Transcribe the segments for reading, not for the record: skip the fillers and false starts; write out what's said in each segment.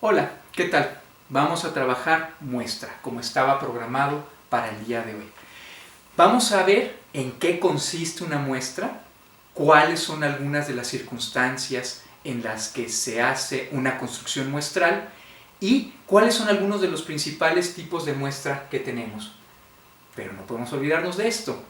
Hola, ¿qué tal? Vamos a trabajar muestra, como estaba programado para el día de hoy. Vamos a ver en qué consiste una muestra, cuáles son algunas de las circunstancias en las que se hace una construcción muestral y cuáles son algunos de los principales tipos de muestra que tenemos. Pero no podemos olvidarnos de esto.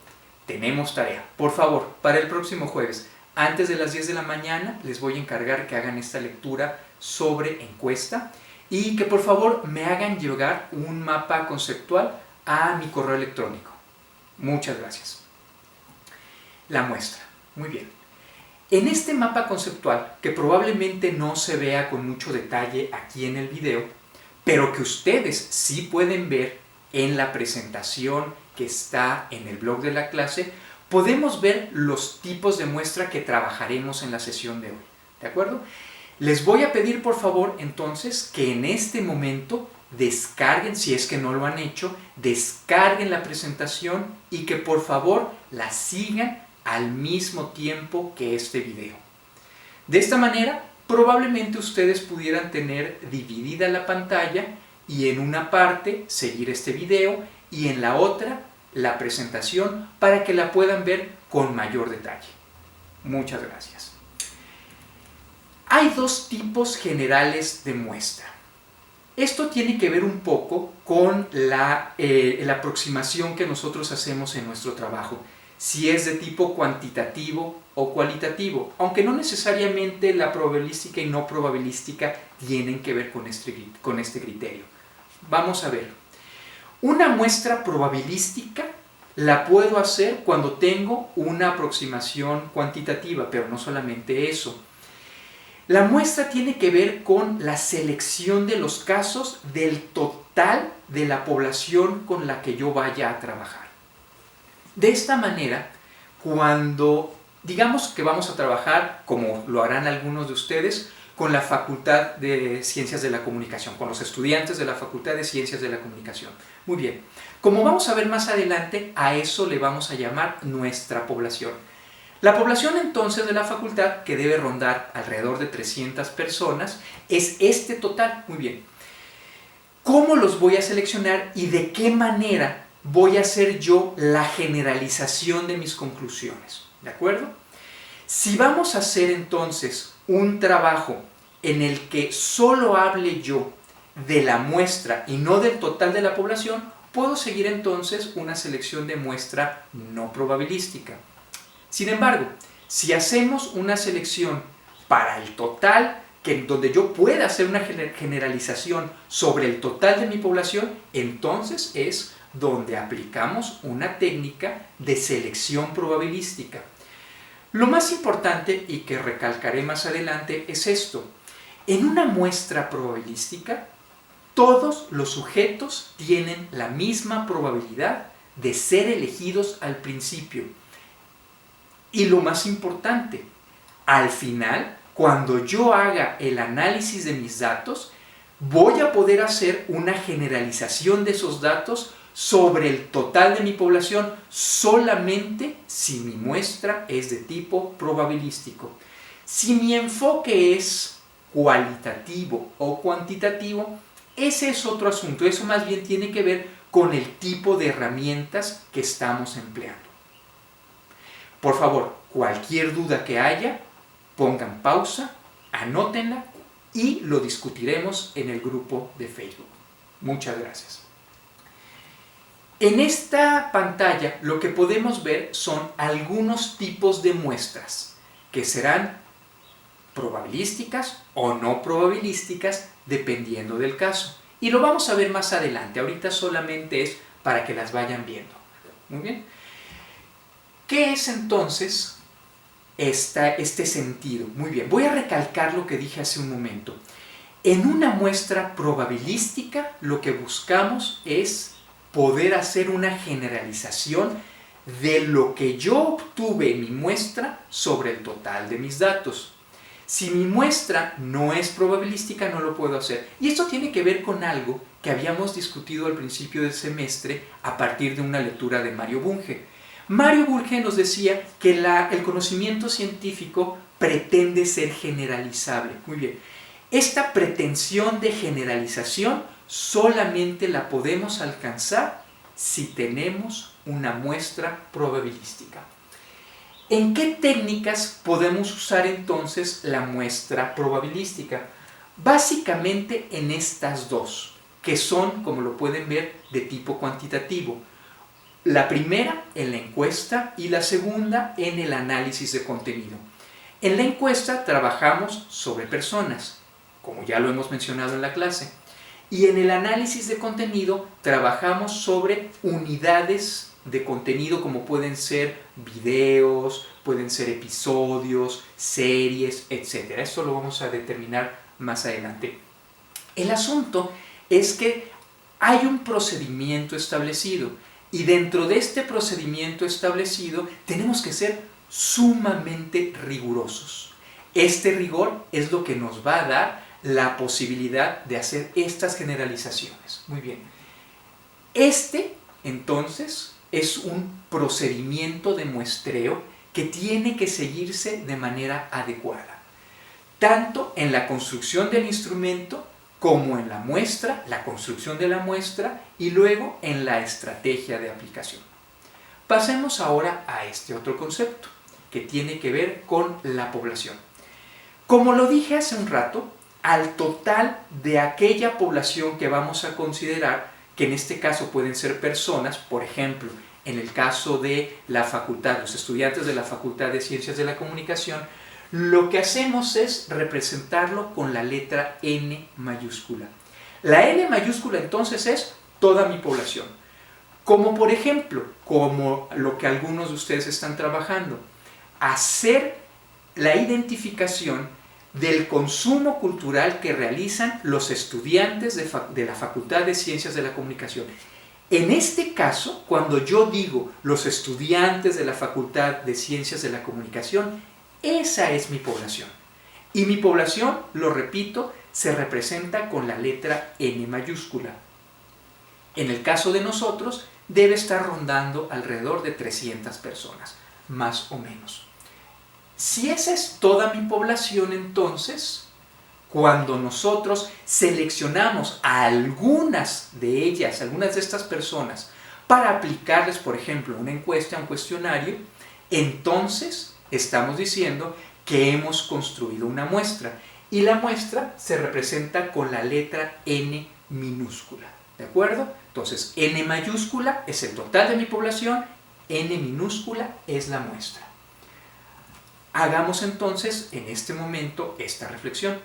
Tenemos tarea. Por favor, para el próximo jueves, antes de las 10 de la mañana, les voy a encargar que hagan esta lectura sobre encuesta y que por favor me hagan llegar un mapa conceptual a mi correo electrónico. Muchas gracias. La muestra. Muy bien. En este mapa conceptual, que probablemente no se vea con mucho detalle aquí en el video, pero que ustedes sí pueden ver en la presentación que está en el blog de la clase, podemos ver los tipos de muestra que trabajaremos en la sesión de hoy. ¿De acuerdo? Les voy a pedir por favor entonces que en este momento descarguen, si es que no lo han hecho, descarguen la presentación y que por favor la sigan al mismo tiempo que este video. De esta manera, probablemente ustedes pudieran tener dividida la pantalla y en una parte seguir este video y en la otra la presentación para que la puedan ver con mayor detalle. Muchas gracias. Hay dos tipos generales de muestra. Esto tiene que ver un poco con la aproximación que nosotros hacemos en nuestro trabajo, si es de tipo cuantitativo o cualitativo, aunque no necesariamente la probabilística y no probabilística tienen que ver con este criterio. Vamos a ver. Una muestra probabilística la puedo hacer cuando tengo una aproximación cuantitativa, pero no solamente eso. La muestra tiene que ver con la selección de los casos del total de la población con la que yo vaya a trabajar. De esta manera, cuando digamos que vamos a trabajar, como lo harán algunos de ustedes, con la Facultad de Ciencias de la Comunicación, con los estudiantes de la Facultad de Ciencias de la Comunicación. Muy bien, como vamos a ver más adelante, a eso le vamos a llamar nuestra población. La población entonces de la facultad, que debe rondar alrededor de 300 personas, es este total. Muy bien. ¿Cómo los voy a seleccionar y de qué manera voy a hacer yo la generalización de mis conclusiones? ¿De acuerdo? Si vamos a hacer entonces un trabajo en el que solo hable yo de la muestra y no del total de la población, puedo seguir entonces una selección de muestra no probabilística. Sin embargo, si hacemos una selección para el total, donde yo pueda hacer una generalización sobre el total de mi población, entonces es donde aplicamos una técnica de selección probabilística. Lo más importante y que recalcaré más adelante es esto. En una muestra probabilística, todos los sujetos tienen la misma probabilidad de ser elegidos al principio. Y lo más importante, al final, cuando yo haga el análisis de mis datos, voy a poder hacer una generalización de esos datos sobre el total de mi población solamente si mi muestra es de tipo probabilístico. Si mi enfoque es cualitativo o cuantitativo, ese es otro asunto. Eso más bien tiene que ver con el tipo de herramientas que estamos empleando. Por favor, cualquier duda que haya, pongan pausa, anótenla y lo discutiremos en el grupo de Facebook. Muchas gracias. En esta pantalla lo que podemos ver son algunos tipos de muestras que serán probabilísticas o no probabilísticas dependiendo del caso. Y lo vamos a ver más adelante, ahorita solamente es para que las vayan viendo. Muy bien. ¿Qué es entonces este sentido? Muy bien, voy a recalcar lo que dije hace un momento. En una muestra probabilística lo que buscamos es poder hacer una generalización de lo que yo obtuve en mi muestra sobre el total de mis datos. Si mi muestra no es probabilística, no lo puedo hacer. Y esto tiene que ver con algo que habíamos discutido al principio del semestre a partir de una lectura de Mario Bunge. Mario Bunge nos decía que el conocimiento científico pretende ser generalizable. Muy bien. Esta pretensión de generalización solamente la podemos alcanzar si tenemos una muestra probabilística. ¿En qué técnicas podemos usar entonces la muestra probabilística? Básicamente en estas dos, que son, como lo pueden ver, de tipo cuantitativo. La primera en la encuesta y la segunda en el análisis de contenido. En la encuesta trabajamos sobre personas, como ya lo hemos mencionado en la clase, y en el análisis de contenido trabajamos sobre unidades de contenido como pueden ser videos, pueden ser episodios, series, etc. Esto lo vamos a determinar más adelante. El asunto es que hay un procedimiento establecido y dentro de este procedimiento establecido tenemos que ser sumamente rigurosos. Este rigor es lo que nos va a dar la posibilidad de hacer estas generalizaciones. Muy bien. Entonces, es un procedimiento de muestreo que tiene que seguirse de manera adecuada, tanto en la construcción del instrumento como en la muestra, la construcción de la muestra y luego en la estrategia de aplicación. Pasemos ahora a este otro concepto que tiene que ver con la población. Como lo dije hace un rato, al total de aquella población que vamos a considerar, que en este caso pueden ser personas, por ejemplo, en el caso de la facultad, los estudiantes de la Facultad de Ciencias de la Comunicación, lo que hacemos es representarlo con la letra N mayúscula. La N mayúscula entonces es toda mi población. Como por ejemplo, como lo que algunos de ustedes están trabajando, hacer la identificación del consumo cultural que realizan los estudiantes de la Facultad de Ciencias de la Comunicación. En este caso, cuando yo digo los estudiantes de la Facultad de Ciencias de la Comunicación, esa es mi población. Y mi población, lo repito, se representa con la letra N mayúscula. En el caso de nosotros, debe estar rondando alrededor de 300 personas, más o menos. Si esa es toda mi población, entonces, cuando nosotros seleccionamos a algunas de ellas, algunas de estas personas, para aplicarles, por ejemplo, una encuesta, un cuestionario, entonces estamos diciendo que hemos construido una muestra. Y la muestra se representa con la letra N minúscula. ¿De acuerdo? Entonces, N mayúscula es el total de mi población, N minúscula es la muestra. Hagamos entonces en este momento esta reflexión.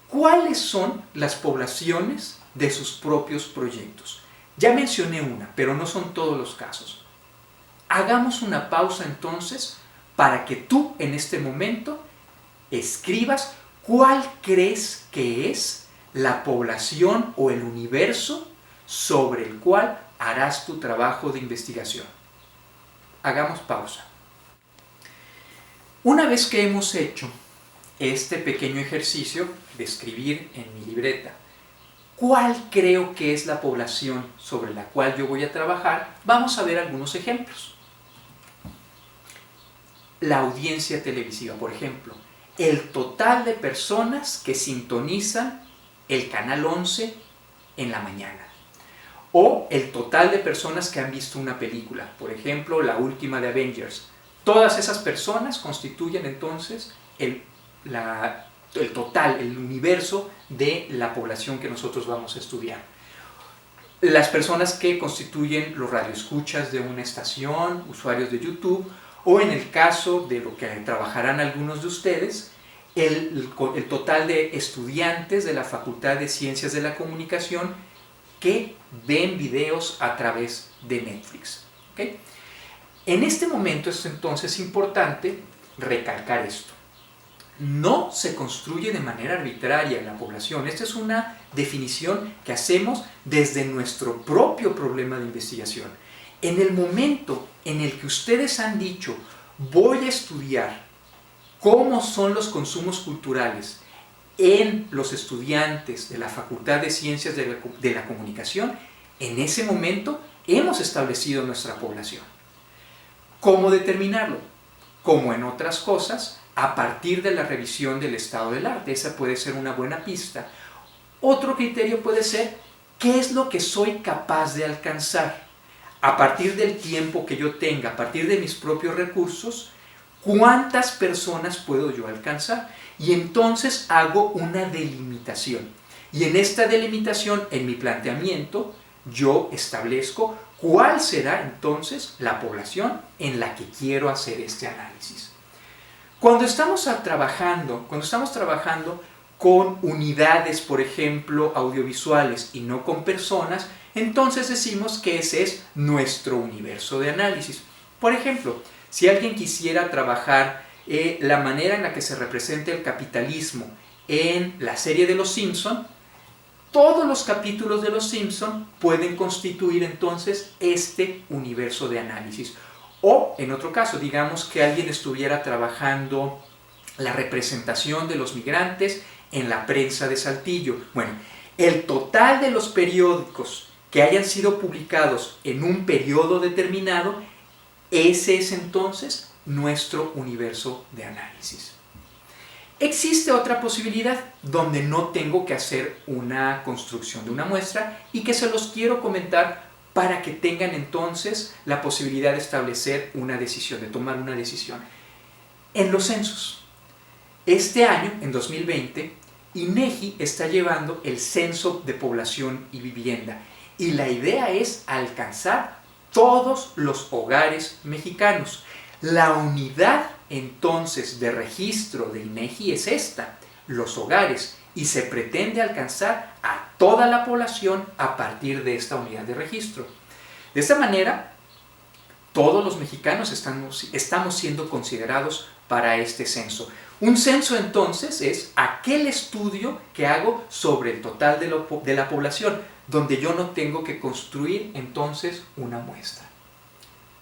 ¿Cuáles son las poblaciones de sus propios proyectos? Ya mencioné una, pero no son todos los casos. Hagamos una pausa entonces para que tú en este momento escribas cuál crees que es la población o el universo sobre el cual harás tu trabajo de investigación. Hagamos pausa. Una vez que hemos hecho este pequeño ejercicio de escribir en mi libreta cuál creo que es la población sobre la cual yo voy a trabajar, vamos a ver algunos ejemplos. La audiencia televisiva, por ejemplo, el total de personas que sintonizan el canal 11 en la mañana. O el total de personas que han visto una película, por ejemplo, la última de Avengers. Todas esas personas constituyen entonces el total, el universo de la población que nosotros vamos a estudiar. Las personas que constituyen los radioescuchas de una estación, usuarios de YouTube, o en el caso de lo que trabajarán algunos de ustedes, el total de estudiantes de la Facultad de Ciencias de la Comunicación que ven videos a través de Netflix. ¿Okay? En este momento es entonces importante recalcar esto. No se construye de manera arbitraria la población. Esta es una definición que hacemos desde nuestro propio problema de investigación. En el momento en el que ustedes han dicho, voy a estudiar cómo son los consumos culturales en los estudiantes de la Facultad de Ciencias de la Comunicación, en ese momento hemos establecido nuestra población. ¿Cómo determinarlo? Como en otras cosas, a partir de la revisión del estado del arte. Esa puede ser una buena pista. Otro criterio puede ser, ¿qué es lo que soy capaz de alcanzar? A partir del tiempo que yo tenga, a partir de mis propios recursos, ¿cuántas personas puedo yo alcanzar? Y entonces hago una delimitación. Y en esta delimitación, en mi planteamiento, yo establezco cuál será entonces la población en la que quiero hacer este análisis. Cuando estamos trabajando con unidades, por ejemplo, audiovisuales y no con personas, entonces decimos que ese es nuestro universo de análisis. Por ejemplo, si alguien quisiera trabajar la manera en la que se representa el capitalismo en la serie de Los Simpson, todos los capítulos de Los Simpson pueden constituir entonces este universo de análisis. O, en otro caso, digamos que alguien estuviera trabajando la representación de los migrantes en la prensa de Saltillo. Bueno, el total de los periódicos que hayan sido publicados en un periodo determinado, ese es entonces nuestro universo de análisis. Existe otra posibilidad donde no tengo que hacer una construcción de una muestra y que se los quiero comentar para que tengan entonces la posibilidad de establecer una decisión, de tomar una decisión. En los censos. Este año, en 2020, INEGI está llevando el censo de población y vivienda y la idea es alcanzar todos los hogares mexicanos. La unidad entonces de registro de INEGI es esta, los hogares, y se pretende alcanzar a toda la población a partir de esta unidad de registro. De esta manera, todos los mexicanos estamos siendo considerados para este censo. Un censo entonces es aquel estudio que hago sobre el total de la población, donde yo no tengo que construir entonces una muestra.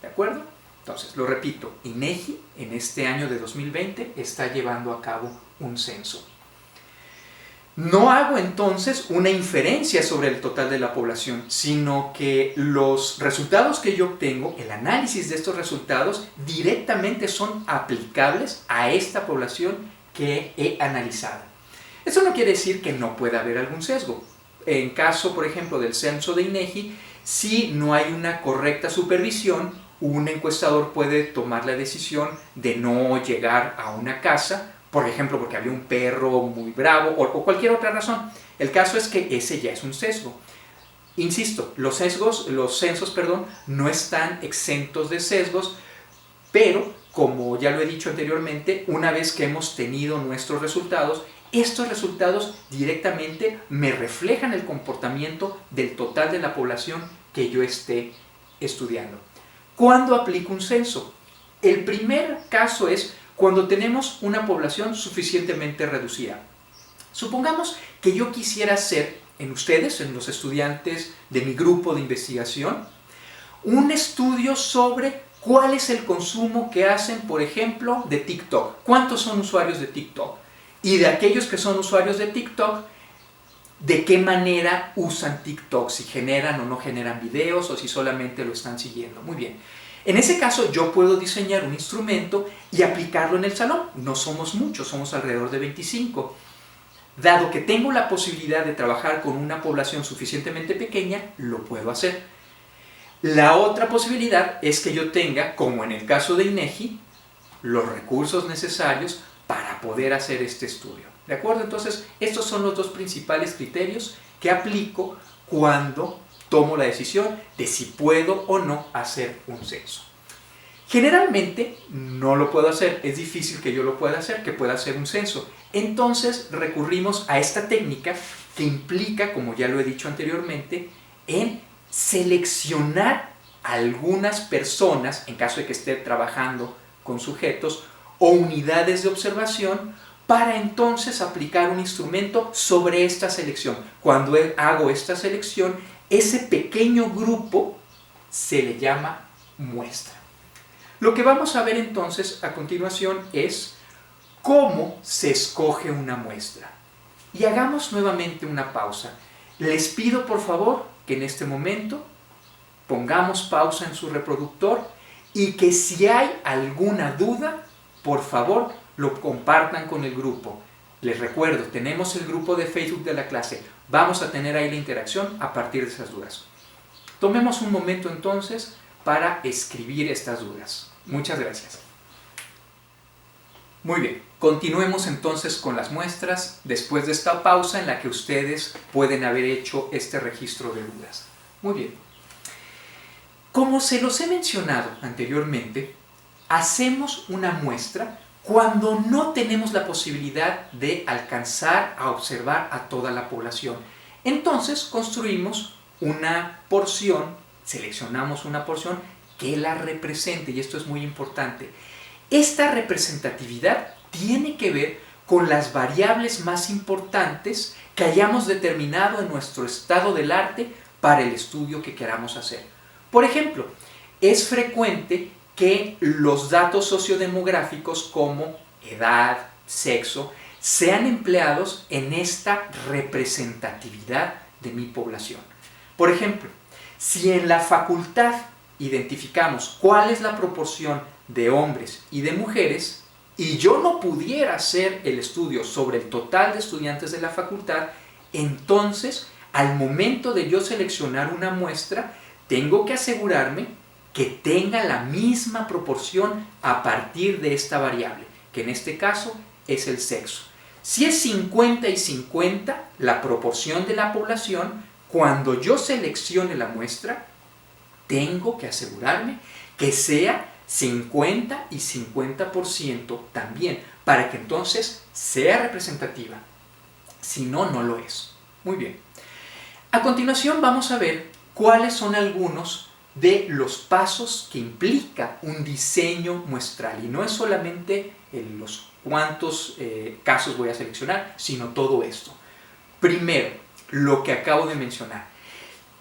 ¿De acuerdo? Entonces, lo repito, INEGI en este año de 2020 está llevando a cabo un censo. No hago entonces una inferencia sobre el total de la población, sino que los resultados que yo obtengo, el análisis de estos resultados, directamente son aplicables a esta población que he analizado. Eso no quiere decir que no pueda haber algún sesgo. En caso, por ejemplo, del censo de INEGI, si no hay una correcta supervisión, un encuestador puede tomar la decisión de no llegar a una casa, por ejemplo, porque había un perro muy bravo o cualquier otra razón. El caso es que ese ya es un sesgo. Insisto, los censos, no están exentos de sesgos, pero, como ya lo he dicho anteriormente, una vez que hemos tenido nuestros resultados, estos resultados directamente me reflejan el comportamiento del total de la población que yo esté estudiando. ¿Cuándo aplico un censo? El primer caso es cuando tenemos una población suficientemente reducida. Supongamos que yo quisiera hacer en ustedes, en los estudiantes de mi grupo de investigación, un estudio sobre cuál es el consumo que hacen, por ejemplo, de TikTok. ¿Cuántos son usuarios de TikTok? Y de aquellos que son usuarios de TikTok, ¿de qué manera usan TikTok? Si generan o no generan videos o si solamente lo están siguiendo. Muy bien. En ese caso yo puedo diseñar un instrumento y aplicarlo en el salón. No somos muchos, somos alrededor de 25. Dado que tengo la posibilidad de trabajar con una población suficientemente pequeña, lo puedo hacer. La otra posibilidad es que yo tenga, como en el caso de INEGI, los recursos necesarios para poder hacer este estudio. ¿De acuerdo? Entonces, estos son los dos principales criterios que aplico cuando tomo la decisión de si puedo o no hacer un censo. Generalmente no lo puedo hacer, es difícil que yo lo pueda hacer, que pueda hacer un censo. Entonces recurrimos a esta técnica que implica, como ya lo he dicho anteriormente, en seleccionar algunas personas, en caso de que esté trabajando con sujetos, o unidades de observación, para entonces aplicar un instrumento sobre esta selección. Cuando hago esta selección, ese pequeño grupo se le llama muestra. Lo que vamos a ver entonces a continuación es cómo se escoge una muestra. Y hagamos nuevamente una pausa. Les pido por favor que en este momento pongamos pausa en su reproductor y que si hay alguna duda, por favor, lo compartan con el grupo. Les recuerdo, tenemos el grupo de Facebook de la clase. Vamos a tener ahí la interacción a partir de esas dudas. Tomemos un momento entonces para escribir estas dudas. Muchas gracias. Muy bien, continuemos entonces con las muestras después de esta pausa en la que ustedes pueden haber hecho este registro de dudas. Muy bien. Como se los he mencionado anteriormente, hacemos una muestra cuando no tenemos la posibilidad de alcanzar a observar a toda la población. Entonces construimos una porción, seleccionamos una porción que la represente, y esto es muy importante. Esta representatividad tiene que ver con las variables más importantes que hayamos determinado en nuestro estado del arte para el estudio que queramos hacer. Por ejemplo, es frecuente que los datos sociodemográficos como edad, sexo, sean empleados en esta representatividad de mi población. Por ejemplo, si en la facultad identificamos cuál es la proporción de hombres y de mujeres, y yo no pudiera hacer el estudio sobre el total de estudiantes de la facultad, entonces, al momento de yo seleccionar una muestra, tengo que asegurarme que tenga la misma proporción a partir de esta variable, que en este caso es el sexo. Si es 50 y 50 la proporción de la población, cuando yo seleccione la muestra, tengo que asegurarme que sea 50 y 50% también, para que entonces sea representativa. Si no, no lo es. Muy bien. A continuación vamos a ver cuáles son algunos de los pasos que implica un diseño muestral. Y no es solamente los cuántos casos voy a seleccionar, sino todo esto. Primero, lo que acabo de mencionar.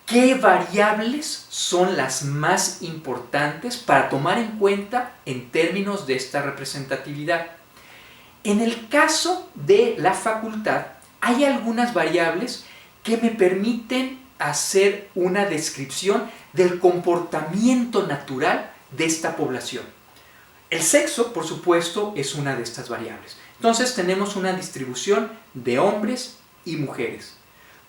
¿Qué variables son las más importantes para tomar en cuenta en términos de esta representatividad? En el caso de la facultad, hay algunas variables que me permiten hacer una descripción del comportamiento natural de esta población. El sexo, por supuesto, es una de estas variables. Entonces tenemos una distribución de hombres y mujeres.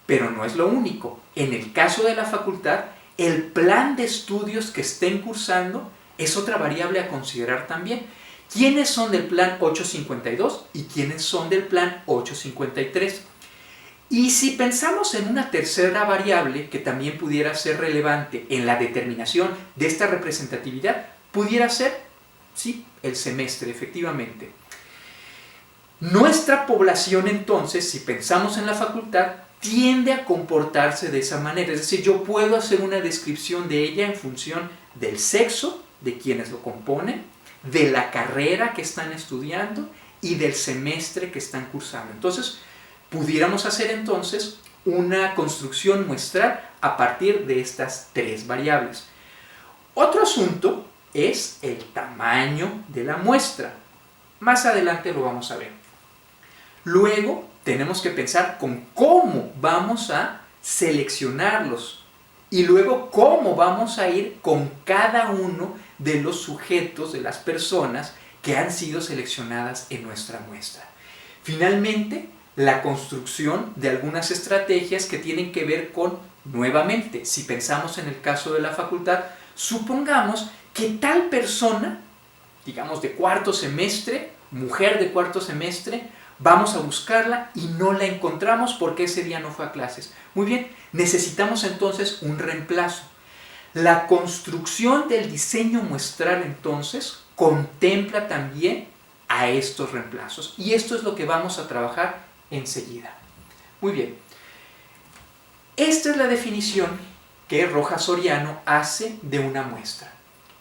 Pero no es lo único. En el caso de la facultad, el plan de estudios que estén cursando es otra variable a considerar también. ¿Quiénes son del plan 852 y quiénes son del plan 853? Y si pensamos en una tercera variable que también pudiera ser relevante en la determinación de esta representatividad, pudiera ser, sí, el semestre, efectivamente. Nuestra población entonces, si pensamos en la facultad, tiende a comportarse de esa manera. Es decir, yo puedo hacer una descripción de ella en función del sexo de quienes lo componen, de la carrera que están estudiando y del semestre que están cursando. Entonces, pudiéramos hacer entonces una construcción muestral a partir de estas tres variables. Otro asunto es el tamaño de la muestra. Más adelante lo vamos a ver. Luego tenemos que pensar con cómo vamos a seleccionarlos y luego cómo vamos a ir con cada uno de los sujetos, de las personas que han sido seleccionadas en nuestra muestra. Finalmente, la construcción de algunas estrategias que tienen que ver con, nuevamente, si pensamos en el caso de la facultad, supongamos que tal persona, digamos de cuarto semestre, mujer de cuarto semestre, vamos a buscarla y no la encontramos porque ese día no fue a clases. Muy bien, necesitamos entonces un reemplazo. La construcción del diseño muestral entonces contempla también a estos reemplazos y esto es lo que vamos a trabajar enseguida. Muy bien, esta es la definición que Rojas Soriano hace de una muestra,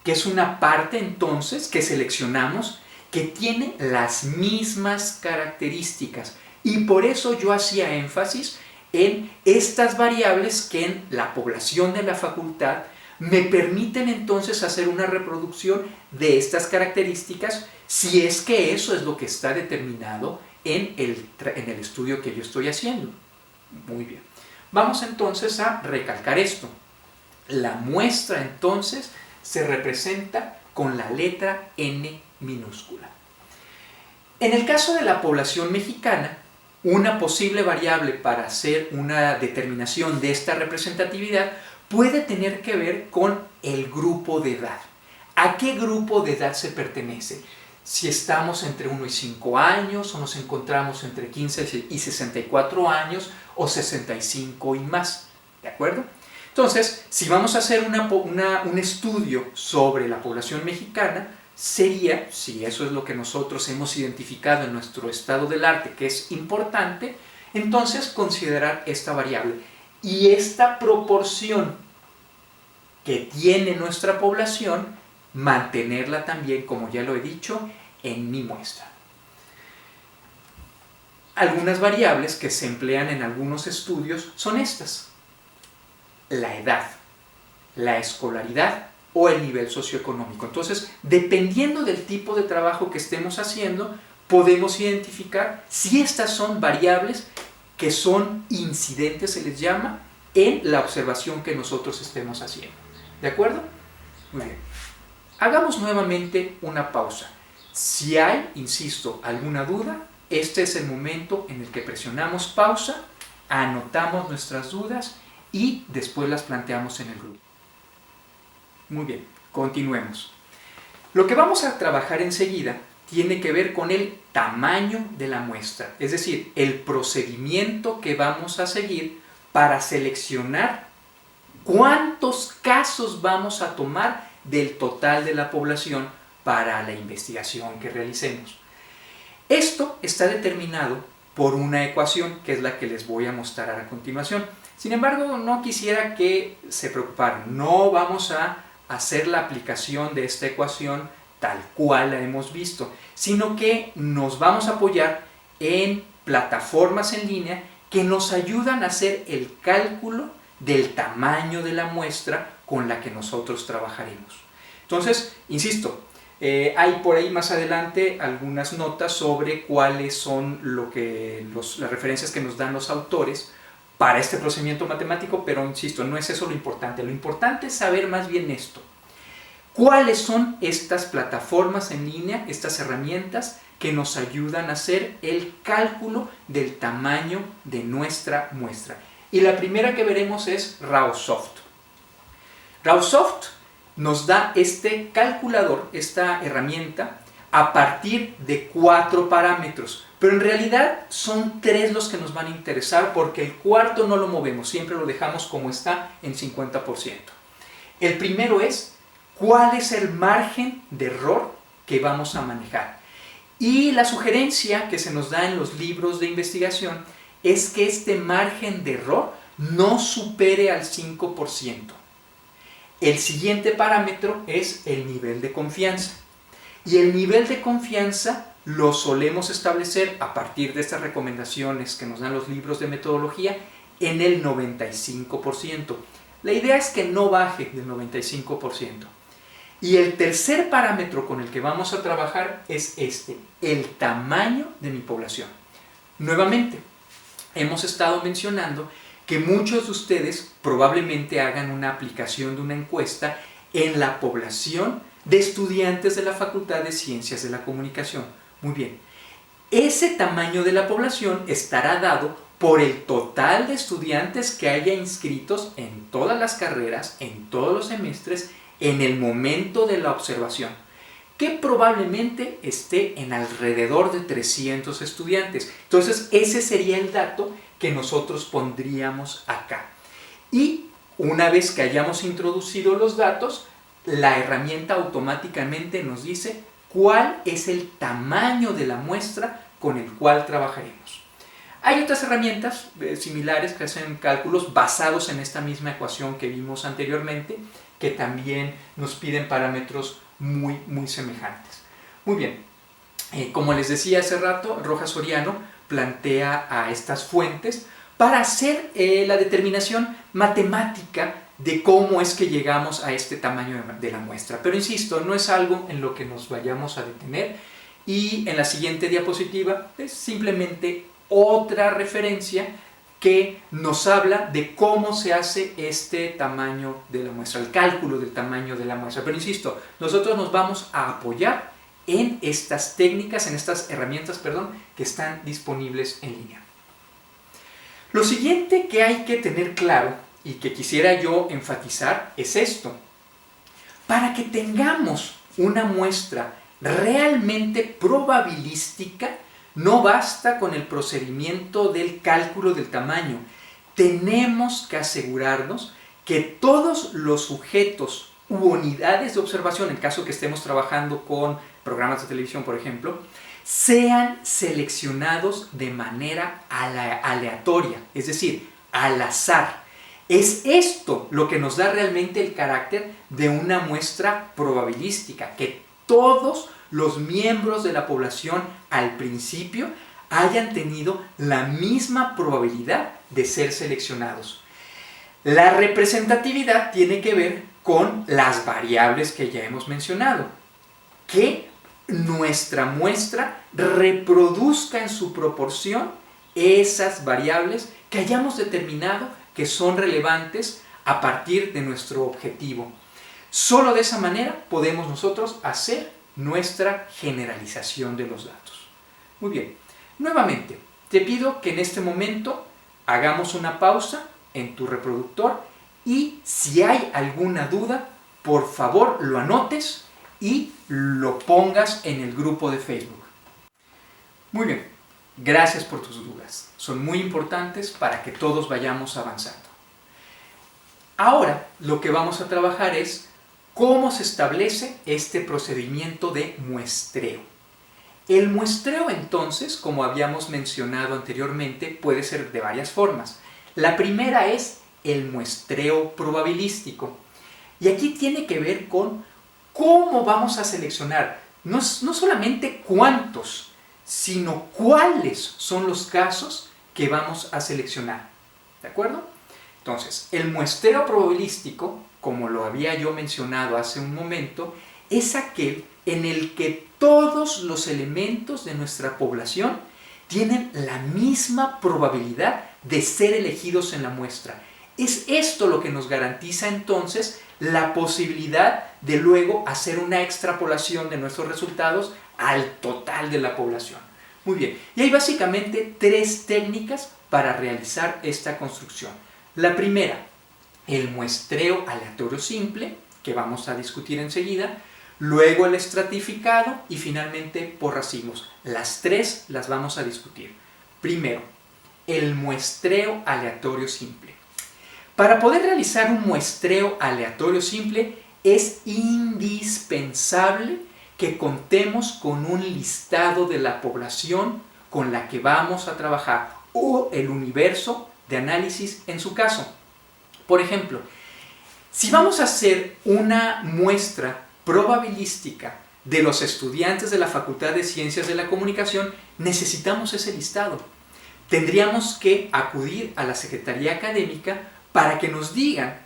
que es una parte entonces que seleccionamos que tiene las mismas características y por eso yo hacía énfasis en estas variables que en la población de la facultad me permiten entonces hacer una reproducción de estas características si es que eso es lo que está determinado en el estudio que yo estoy haciendo. Muy bien. Vamos entonces a recalcar esto. La muestra entonces se representa con la letra N minúscula. En el caso de la población mexicana, una posible variable para hacer una determinación de esta representatividad puede tener que ver con el grupo de edad. ¿A qué grupo de edad se pertenece? Si estamos entre 1 y 5 años, o nos encontramos entre 15 y 64 años, o 65 y más, ¿de acuerdo? Entonces, si vamos a hacer un estudio sobre la población mexicana, sería, si eso es lo que nosotros hemos identificado en nuestro estado del arte, que es importante, entonces considerar esta variable. Y esta proporción que tiene nuestra población, mantenerla también, como ya lo he dicho, en mi muestra. Algunas variables que se emplean en algunos estudios son estas: la edad, la escolaridad o el nivel socioeconómico. Entonces, dependiendo del tipo de trabajo que estemos haciendo, podemos identificar si estas son variables que son incidentes, se les llama, en la observación que nosotros estemos haciendo. ¿De acuerdo? Muy bien. Hagamos nuevamente una pausa. Si hay, insisto, alguna duda, este es el momento en el que presionamos pausa, anotamos nuestras dudas y después las planteamos en el grupo. Muy bien, continuemos. Lo que vamos a trabajar enseguida tiene que ver con el tamaño de la muestra, es decir, el procedimiento que vamos a seguir para seleccionar cuántos casos vamos a tomar del total de la población para la investigación que realicemos. Esto está determinado por una ecuación que es la que les voy a mostrar a continuación. Sin embargo, no quisiera que se preocuparan, no vamos a hacer la aplicación de esta ecuación tal cual la hemos visto, sino que nos vamos a apoyar en plataformas en línea que nos ayudan a hacer el cálculo del tamaño de la muestra con la que nosotros trabajaremos. Entonces, insisto, hay por ahí más adelante algunas notas sobre cuáles son las referencias que nos dan los autores para este procedimiento matemático, pero insisto, no es eso lo importante. Lo importante es saber más bien esto. ¿Cuáles son estas plataformas en línea, estas herramientas que nos ayudan a hacer el cálculo del tamaño de nuestra muestra? Y la primera que veremos es Rausoft. Rausoft nos da este calculador, esta herramienta, a partir de 4 parámetros. Pero en realidad son 3 los que nos van a interesar, porque el cuarto no lo movemos, siempre lo dejamos como está en 50%. El primero es cuál es el margen de error que vamos a manejar. Y la sugerencia que se nos da en los libros de investigación es que este margen de error no supere al 5%. El siguiente parámetro es el nivel de confianza. Y el nivel de confianza lo solemos establecer a partir de estas recomendaciones que nos dan los libros de metodología en el 95%. La idea es que no baje del 95%. Y el tercer parámetro con el que vamos a trabajar es este, el tamaño de mi población. Nuevamente, hemos estado mencionando que muchos de ustedes probablemente hagan una aplicación de una encuesta en la población de estudiantes de la Facultad de Ciencias de la Comunicación. Muy bien, ese tamaño de la población estará dado por el total de estudiantes que haya inscritos en todas las carreras, en todos los semestres, en el momento de la observación, que probablemente esté en alrededor de 300 estudiantes. Entonces, ese sería el dato que nosotros pondríamos acá. Y una vez que hayamos introducido los datos, la herramienta automáticamente nos dice cuál es el tamaño de la muestra con el cual trabajaremos. Hay otras herramientas similares que hacen cálculos basados en esta misma ecuación que vimos anteriormente, que también nos piden parámetros muy semejantes. Muy bien, como les decía hace rato, Rojas Soriano plantea a estas fuentes para hacer la determinación matemática de cómo es que llegamos a este tamaño de la muestra. Pero insisto, no es algo en lo que nos vayamos a detener, y en la siguiente diapositiva es simplemente otra referencia que nos habla de cómo se hace este tamaño de la muestra, el cálculo del tamaño de la muestra. Pero insisto, nosotros nos vamos a apoyar en estas técnicas, en estas herramientas, que están disponibles en línea. Lo siguiente que hay que tener claro y que quisiera yo enfatizar es esto. Para que tengamos una muestra realmente probabilística, no basta con el procedimiento del cálculo del tamaño. Tenemos que asegurarnos que todos los sujetos u unidades de observación, en caso que estemos trabajando con programas de televisión, por ejemplo, sean seleccionados de manera aleatoria, es decir, al azar. Es esto lo que nos da realmente el carácter de una muestra probabilística, que todos los miembros de la población al principio hayan tenido la misma probabilidad de ser seleccionados. La representatividad tiene que ver con las variables que ya hemos mencionado, que nuestra muestra reproduzca en su proporción esas variables que hayamos determinado que son relevantes a partir de nuestro objetivo. Solo de esa manera podemos nosotros hacer nuestra generalización de los datos. Muy bien, nuevamente te pido que en este momento hagamos una pausa en tu reproductor y si hay alguna duda, por favor lo anotes y lo pongas en el grupo de Facebook. Muy bien, gracias por tus dudas. Son muy importantes para que todos vayamos avanzando. Ahora lo que vamos a trabajar es cómo se establece este procedimiento de muestreo. El muestreo entonces, como habíamos mencionado anteriormente, puede ser de varias formas. La primera es el muestreo probabilístico. Y aquí tiene que ver con cómo vamos a seleccionar, no solamente cuántos, sino cuáles son los casos que vamos a seleccionar. ¿De acuerdo? Entonces, el muestreo probabilístico, como lo había yo mencionado hace un momento, es aquel en el que todos los elementos de nuestra población tienen la misma probabilidad de ser elegidos en la muestra. Es esto lo que nos garantiza entonces la posibilidad de luego hacer una extrapolación de nuestros resultados al total de la población. Muy bien, y hay básicamente tres técnicas para realizar esta construcción. La primera, el muestreo aleatorio simple, que vamos a discutir enseguida, luego el estratificado y finalmente por racimos. Las tres las vamos a discutir. Primero, el muestreo aleatorio simple. Para poder realizar un muestreo aleatorio simple es indispensable que contemos con un listado de la población con la que vamos a trabajar o el universo de análisis en su caso. Por ejemplo, si vamos a hacer una muestra probabilística de los estudiantes de la Facultad de Ciencias de la Comunicación, necesitamos ese listado. Tendríamos que acudir a la Secretaría Académica para que nos digan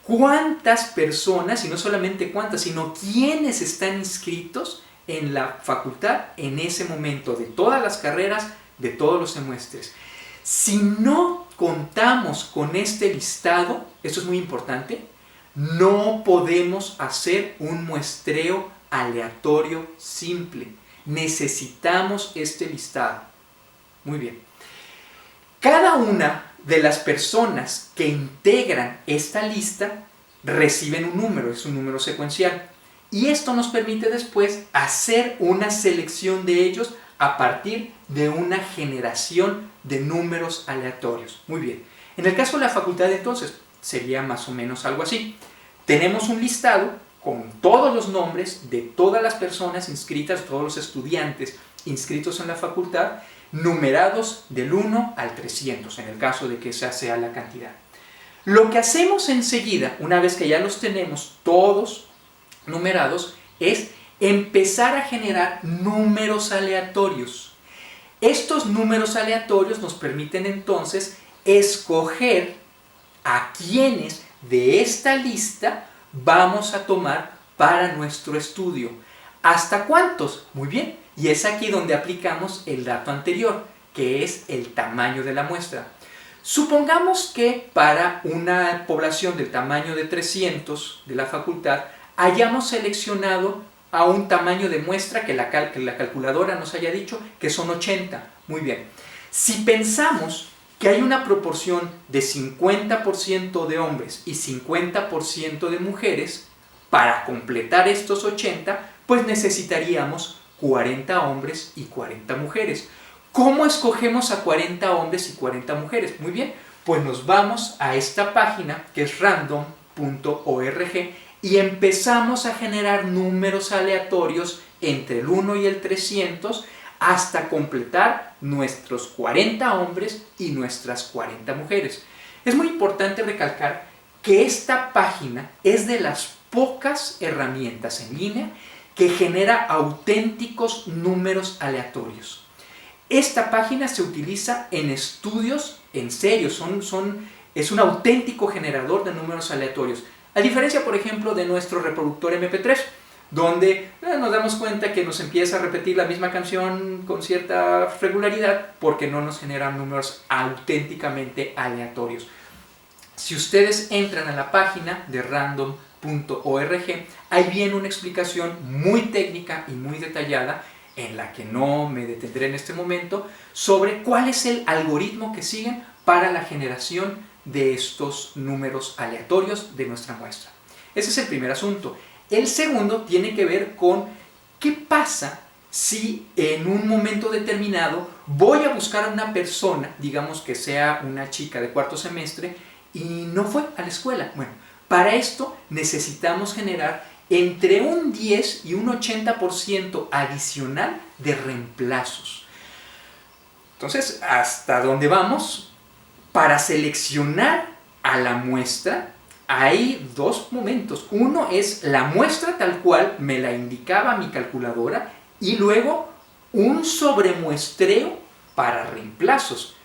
cuántas personas, y no solamente cuántas, sino quiénes están inscritos en la facultad en ese momento, de todas las carreras, de todos los semestres. Si no contamos con este listado, esto es muy importante, no podemos hacer un muestreo aleatorio simple. Necesitamos este listado. Muy bien. Cada una de las personas que integran esta lista reciben un número, es un número secuencial. Y esto nos permite después hacer una selección de ellos a partir de una generación de números aleatorios. Muy bien. En el caso de la facultad, entonces, sería más o menos algo así. Tenemos un listado con todos los nombres de todas las personas inscritas, todos los estudiantes inscritos en la facultad, numerados del 1 al 300, en el caso de que esa sea la cantidad. Lo que hacemos enseguida, una vez que ya los tenemos todos numerados, es empezar a generar números aleatorios. Estos números aleatorios nos permiten entonces escoger a quiénes de esta lista vamos a tomar para nuestro estudio. ¿Hasta cuántos? Muy bien, y es aquí donde aplicamos el dato anterior, que es el tamaño de la muestra. Supongamos que para una población del tamaño de 300 de la facultad hayamos seleccionado a un tamaño de muestra que la calculadora nos haya dicho que son 80. Muy bien. Si pensamos que hay una proporción de 50% de hombres y 50% de mujeres, para completar estos 80, pues necesitaríamos 40 hombres y 40 mujeres. ¿Cómo escogemos a 40 hombres y 40 mujeres? Muy bien, pues nos vamos a esta página que es random.org y empezamos a generar números aleatorios entre el 1 y el 300 hasta completar nuestros 40 hombres y nuestras 40 mujeres. Es muy importante recalcar que esta página es de las pocas herramientas en línea que genera auténticos números aleatorios. Esta página se utiliza en estudios en serio, es un auténtico generador de números aleatorios. A diferencia, por ejemplo, de nuestro reproductor MP3, donde nos damos cuenta que nos empieza a repetir la misma canción con cierta regularidad porque no nos generan números auténticamente aleatorios. Si ustedes entran a la página de random.org, ahí viene una explicación muy técnica y muy detallada, en la que no me detendré en este momento, sobre cuál es el algoritmo que siguen para la generación de estos números aleatorios de nuestra muestra. Ese es el primer asunto. El segundo tiene que ver con qué pasa si en un momento determinado voy a buscar a una persona, digamos que sea una chica de cuarto semestre, y no fue a la escuela. Bueno, para esto necesitamos generar entre un 10 y un 80% adicional de reemplazos. Entonces, ¿hasta dónde vamos? Para seleccionar a la muestra hay dos momentos. Uno es la muestra tal cual me la indicaba mi calculadora y luego un sobremuestreo para reemplazos.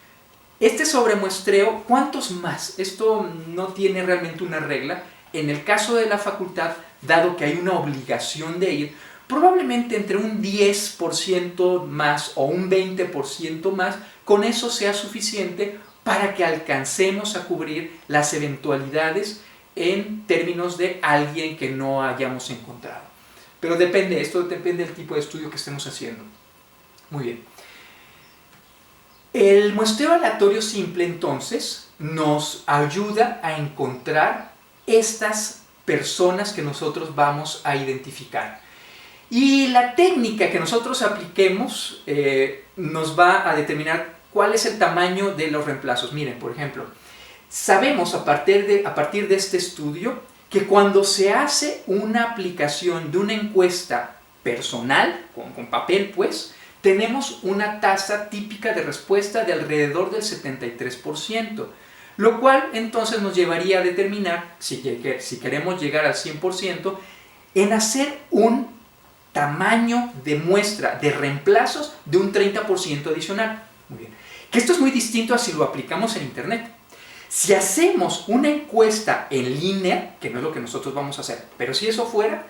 Este sobremuestreo, ¿cuántos más? Esto no tiene realmente una regla. En el caso de la facultad, dado que hay una obligación de ir, probablemente entre un 10% más o un 20% más, con eso sea suficiente para que alcancemos a cubrir las eventualidades en términos de alguien que no hayamos encontrado. Pero esto depende del tipo de estudio que estemos haciendo. Muy bien. El muestreo aleatorio simple, entonces, nos ayuda a encontrar estas personas que nosotros vamos a identificar. Y la técnica que nosotros apliquemos nos va a determinar cuál es el tamaño de los reemplazos. Miren, por ejemplo, sabemos a partir de este estudio que cuando se hace una aplicación de una encuesta personal, con papel pues, tenemos una tasa típica de respuesta de alrededor del 73%. Lo cual entonces nos llevaría a determinar, si queremos llegar al 100%, en hacer un tamaño de muestra de reemplazos de un 30% adicional. Muy bien. Que esto es muy distinto a si lo aplicamos en Internet. Si hacemos una encuesta en línea, que no es lo que nosotros vamos a hacer, pero si eso fuera,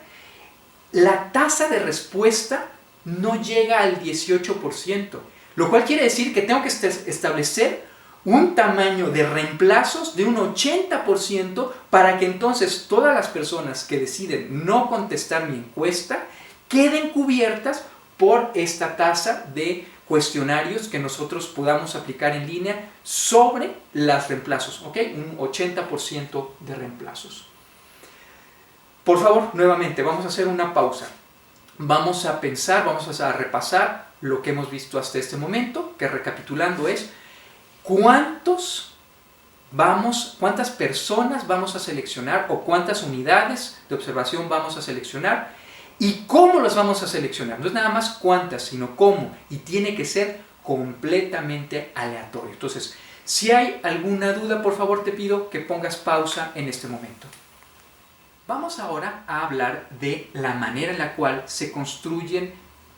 la tasa de respuesta no llega al 18%, lo cual quiere decir que tengo que establecer un tamaño de reemplazos de un 80% para que entonces todas las personas que deciden no contestar mi encuesta queden cubiertas por esta tasa de cuestionarios que nosotros podamos aplicar en línea sobre los reemplazos, ¿ok? Un 80% de reemplazos. Por favor, nuevamente, vamos a hacer una pausa. Vamos a pensar, vamos a repasar lo que hemos visto hasta este momento, que recapitulando es cuántas personas vamos a seleccionar o cuántas unidades de observación vamos a seleccionar y cómo las vamos a seleccionar. No es nada más cuántas, sino cómo, y tiene que ser completamente aleatorio. Entonces, si hay alguna duda, por favor te pido que pongas pausa en este momento. Vamos ahora a hablar de la manera en la cual se construyen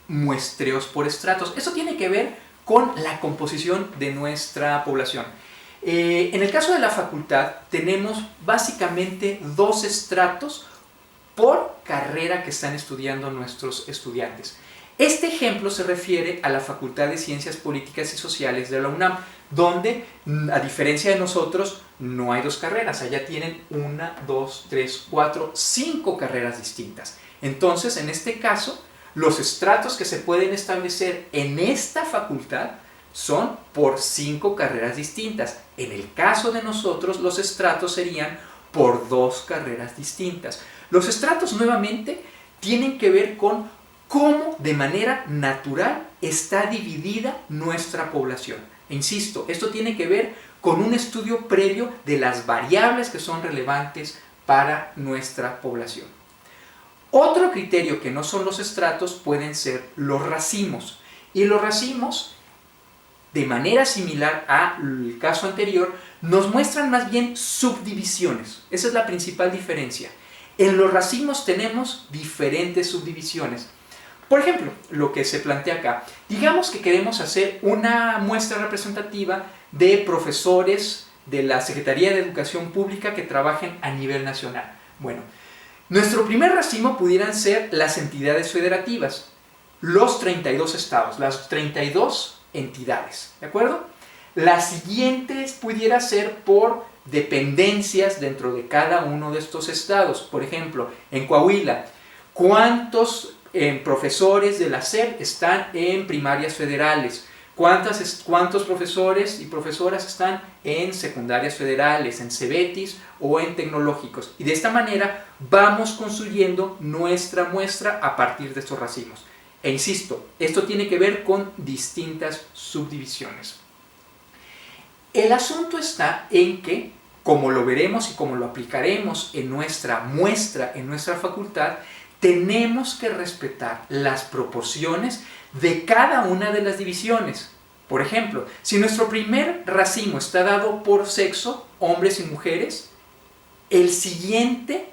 muestreos por estratos. Eso tiene que ver con la composición de nuestra población. En el caso de la facultad tenemos básicamente 2 estratos por carrera que están estudiando nuestros estudiantes. Este ejemplo se refiere a la Facultad de Ciencias Políticas y Sociales de la UNAM, donde, a diferencia de nosotros, no hay 2 carreras, allá tienen 1, 2, 3, 4, 5 carreras distintas. Entonces, en este caso, los estratos que se pueden establecer en esta facultad son por 5 carreras distintas. En el caso de nosotros, los estratos serían por 2 carreras distintas. Los estratos, nuevamente, tienen que ver con cómo de manera natural está dividida nuestra población. E insisto, esto tiene que ver con un estudio previo de las variables que son relevantes para nuestra población. Otro criterio que no son los estratos pueden ser los racimos. Y los racimos, de manera similar al caso anterior, nos muestran más bien subdivisiones. Esa es la principal diferencia. En los racimos tenemos diferentes subdivisiones. Por ejemplo, lo que se plantea acá, digamos que queremos hacer una muestra representativa de profesores de la Secretaría de Educación Pública que trabajen a nivel nacional. Bueno, nuestro primer racimo pudieran ser las entidades federativas, los 32 estados, las 32 entidades, ¿de acuerdo? La siguiente pudiera ser por dependencias dentro de cada uno de estos estados. Por ejemplo, en Coahuila, ¿cuántos profesores de la SEP están en primarias federales? ¿Cuántos profesores y profesoras están en secundarias federales, en CEBETIS o en tecnológicos? Y de esta manera vamos construyendo nuestra muestra a partir de estos racimos. E insisto, esto tiene que ver con distintas subdivisiones. El asunto está en que, como lo veremos y como lo aplicaremos en nuestra muestra, en nuestra facultad, tenemos que respetar las proporciones de cada una de las divisiones. Por ejemplo, si nuestro primer racimo está dado por sexo, hombres y mujeres, el siguiente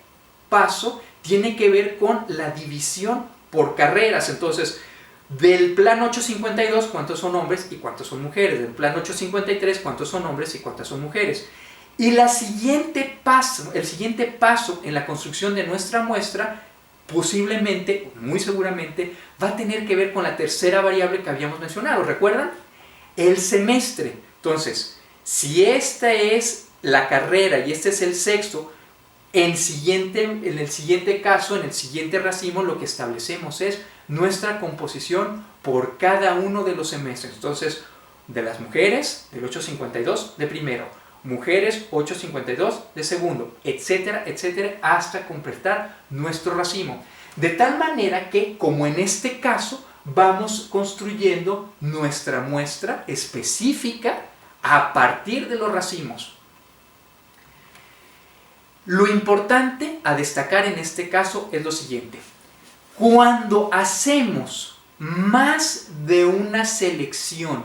paso tiene que ver con la división por carreras. Entonces, del plan 852, ¿cuántos son hombres y cuántos son mujeres? Del plan 853, ¿cuántos son hombres y cuántas son mujeres? Y el siguiente paso en la construcción de nuestra muestra, posiblemente, muy seguramente, va a tener que ver con la tercera variable que habíamos mencionado. ¿Recuerdan? El semestre. Entonces, si esta es la carrera y este es el sexo, en el siguiente caso, en el siguiente racimo, lo que establecemos es nuestra composición por cada uno de los semestres. Entonces, de las mujeres, del 852 de primero, mujeres 852 de segundo, etcétera, etcétera, hasta completar nuestro racimo. De tal manera que, como en este caso, vamos construyendo nuestra muestra específica a partir de los racimos. Lo importante a destacar en este caso es lo siguiente. Cuando hacemos más de una selección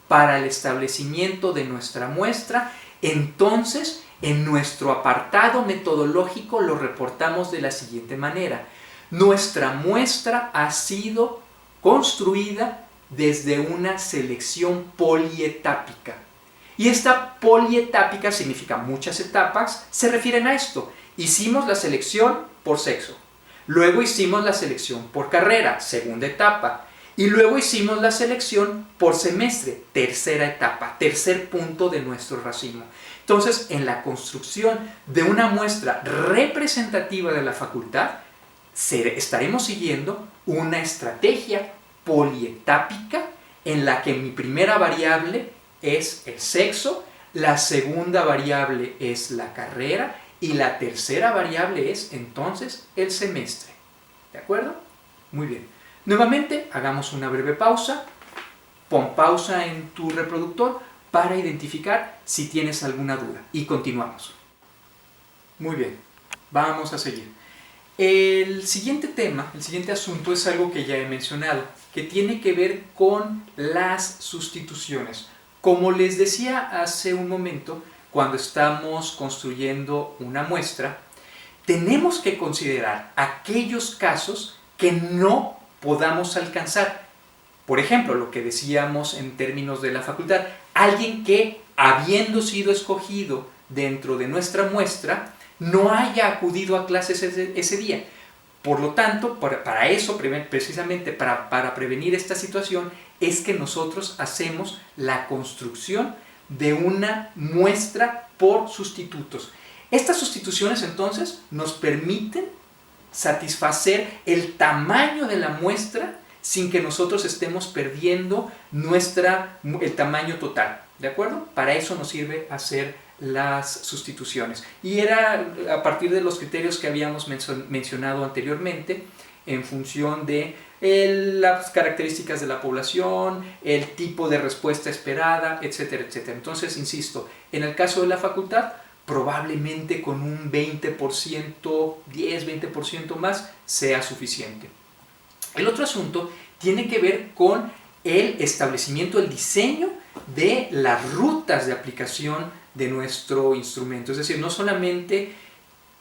para el establecimiento de nuestra muestra, entonces en nuestro apartado metodológico lo reportamos de la siguiente manera. Nuestra muestra ha sido construida desde una selección polietápica. Y esta polietápica significa muchas etapas, se refieren a esto. Hicimos la selección por sexo, luego hicimos la selección por carrera, segunda etapa, y luego hicimos la selección por semestre, tercera etapa, tercer punto de nuestro racimo. Entonces, en la construcción de una muestra representativa de la facultad, estaremos siguiendo una estrategia polietápica en la que mi primera variable es el sexo, la segunda variable es la carrera y la tercera variable es entonces el semestre. ¿De acuerdo? Muy bien. Nuevamente, hagamos una breve pausa. Pon pausa en tu reproductor para identificar si tienes alguna duda. Y continuamos. Muy bien, vamos a seguir. El siguiente tema, el siguiente asunto es algo que ya he mencionado, que tiene que ver con las sustituciones. Como les decía hace un momento, cuando estamos construyendo una muestra, tenemos que considerar aquellos casos que no podamos alcanzar. Por ejemplo, lo que decíamos en términos de la facultad, alguien que, habiendo sido escogido dentro de nuestra muestra, no haya acudido a clases ese día. Por lo tanto, para eso, precisamente para prevenir esta situación, es que nosotros hacemos la construcción de una muestra por sustitutos. Estas sustituciones, entonces, nos permiten satisfacer el tamaño de la muestra sin que nosotros estemos perdiendo el tamaño total, ¿de acuerdo? Para eso nos sirve hacer las sustituciones. Y era a partir de los criterios que habíamos mencionado anteriormente, en función de las características de la población, el tipo de respuesta esperada, etcétera, etcétera. Entonces, insisto, en el caso de la facultad, probablemente con un 20%, 10-20% más sea suficiente. El otro asunto tiene que ver con el establecimiento, el diseño de las rutas de aplicación de nuestro instrumento. Es decir, no solamente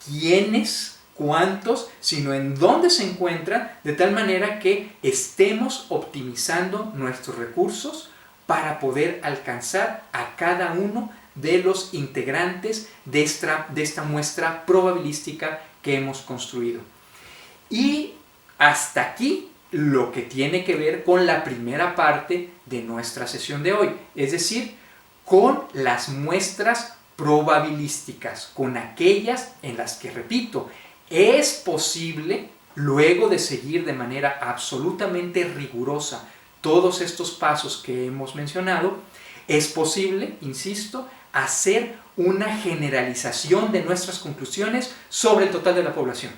quiénes, cuántos, sino en dónde se encuentran, de tal manera que estemos optimizando nuestros recursos para poder alcanzar a cada uno de los integrantes de esta muestra probabilística que hemos construido. Y hasta aquí lo que tiene que ver con la primera parte de nuestra sesión de hoy, es decir, con las muestras probabilísticas, con aquellas en las que, repito, es posible, luego de seguir de manera absolutamente rigurosa todos estos pasos que hemos mencionado, es posible, insisto, hacer una generalización de nuestras conclusiones sobre el total de la población.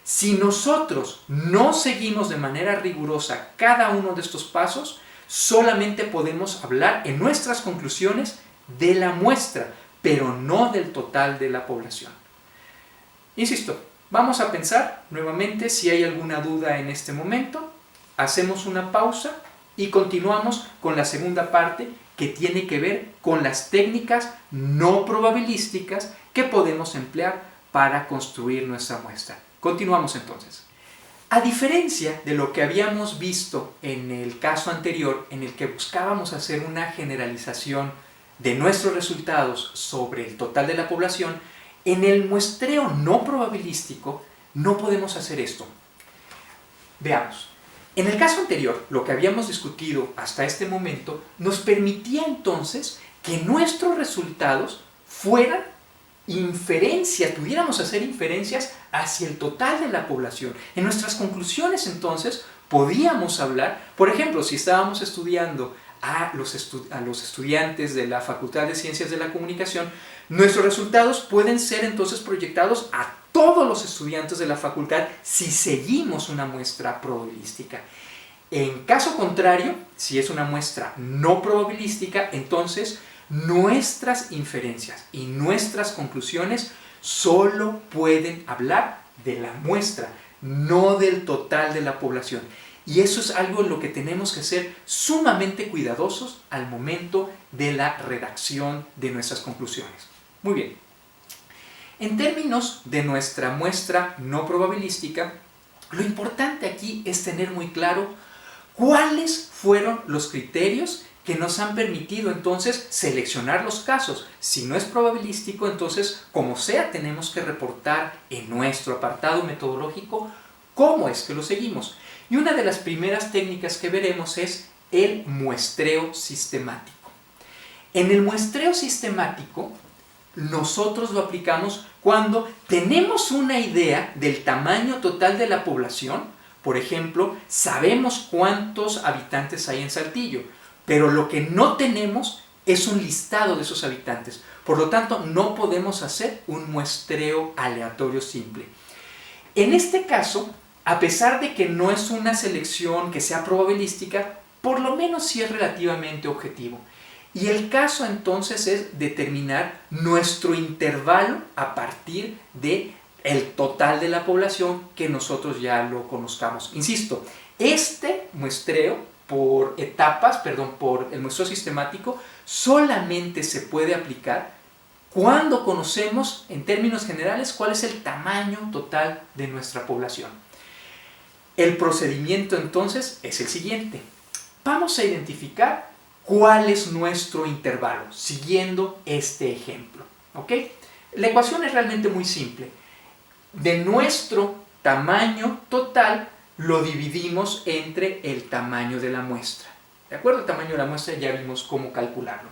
Si nosotros no seguimos de manera rigurosa cada uno de estos pasos, solamente podemos hablar en nuestras conclusiones de la muestra, pero no del total de la población. Insisto, vamos a pensar nuevamente si hay alguna duda en este momento, hacemos una pausa y continuamos con la segunda parte que tiene que ver con las técnicas no probabilísticas que podemos emplear para construir nuestra muestra. Continuamos entonces. A diferencia de lo que habíamos visto en el caso anterior, en el que buscábamos hacer una generalización de nuestros resultados sobre el total de la población, en el muestreo no probabilístico no podemos hacer esto. Veamos. En el caso anterior, lo que habíamos discutido hasta este momento nos permitía entonces que nuestros resultados fueran inferencias, pudiéramos hacer inferencias hacia el total de la población. En nuestras conclusiones entonces podíamos hablar, por ejemplo, si estábamos estudiando a los estudiantes de la Facultad de Ciencias de la Comunicación, nuestros resultados pueden ser entonces proyectados a todos los estudiantes de la facultad si seguimos una muestra probabilística. En caso contrario, si es una muestra no probabilística, entonces nuestras inferencias y nuestras conclusiones solo pueden hablar de la muestra, no del total de la población. Y eso es algo en lo que tenemos que ser sumamente cuidadosos al momento de la redacción de nuestras conclusiones. Muy bien. En términos de nuestra muestra no probabilística, lo importante aquí es tener muy claro cuáles fueron los criterios que nos han permitido entonces seleccionar los casos. Si no es probabilístico, entonces como sea tenemos que reportar en nuestro apartado metodológico cómo es que lo seguimos. Y una de las primeras técnicas que veremos es el muestreo sistemático. En el muestreo sistemático nosotros lo aplicamos cuando tenemos una idea del tamaño total de la población. Por ejemplo, sabemos cuántos habitantes hay en Saltillo, pero lo que no tenemos es un listado de esos habitantes. Por lo tanto, no podemos hacer un muestreo aleatorio simple. En este caso, a pesar de que no es una selección que sea probabilística, por lo menos sí es relativamente objetivo. Y el caso entonces es determinar nuestro intervalo a partir de el total de la población que nosotros ya lo conozcamos. Insisto, este muestreo por etapas, por el muestreo sistemático, solamente se puede aplicar cuando conocemos en términos generales cuál es el tamaño total de nuestra población. El procedimiento entonces es el siguiente. Vamos a identificar cuál es nuestro intervalo, siguiendo este ejemplo. ¿Ok? La ecuación es realmente muy simple. De nuestro tamaño total lo dividimos entre el tamaño de la muestra. ¿De acuerdo? El tamaño de la muestra ya vimos cómo calcularlo.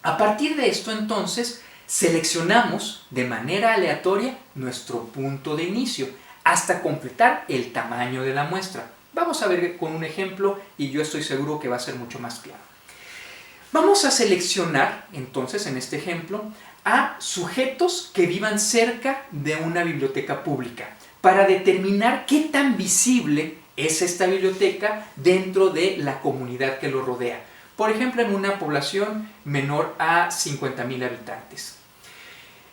A partir de esto entonces seleccionamos de manera aleatoria nuestro punto de inicio. hasta completar el tamaño de la muestra. Vamos a ver con un ejemplo y yo estoy seguro que va a ser mucho más claro. Vamos a seleccionar entonces en este ejemplo a sujetos que vivan cerca de una biblioteca pública para determinar qué tan visible es esta biblioteca dentro de la comunidad que lo rodea. Por ejemplo, en una población menor a 50,000 habitantes.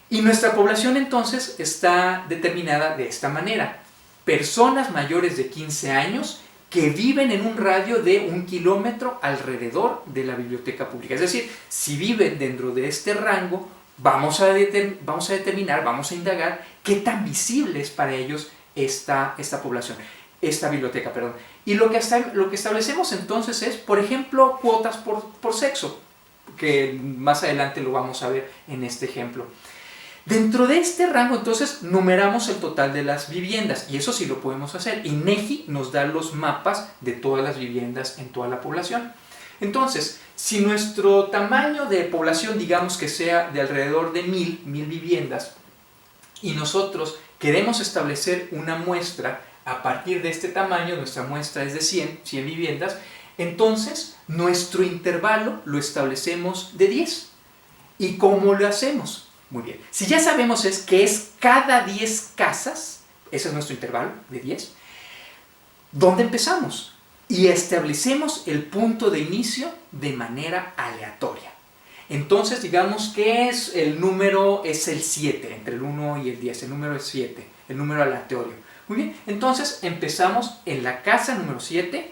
Y nuestra población entonces está determinada de esta manera. Personas mayores de 15 años que viven en un radio de 1 kilómetro alrededor de la biblioteca pública. Es decir, si viven dentro de este rango, vamos a determinar, vamos a indagar qué tan visible es para ellos esta biblioteca. Y lo que establecemos entonces es, por ejemplo, cuotas por sexo, que más adelante lo vamos a ver en este ejemplo. Dentro de este rango, entonces, numeramos el total de las viviendas, y eso sí lo podemos hacer. INEGI nos da los mapas de todas las viviendas en toda la población. Entonces, si nuestro tamaño de población, digamos que sea de alrededor de 1,000 viviendas, y nosotros queremos establecer una muestra a partir de este tamaño, nuestra muestra es de 100 viviendas, entonces nuestro intervalo lo establecemos de 10. ¿Y cómo lo hacemos? Muy bien, si ya sabemos que es cada 10 casas, ese es nuestro intervalo de 10, ¿dónde empezamos? Y establecemos el punto de inicio de manera aleatoria. Entonces digamos que el número es el 7, entre el 1 y el 10, el número es 7, el número aleatorio. Muy bien, entonces empezamos en la casa número 7,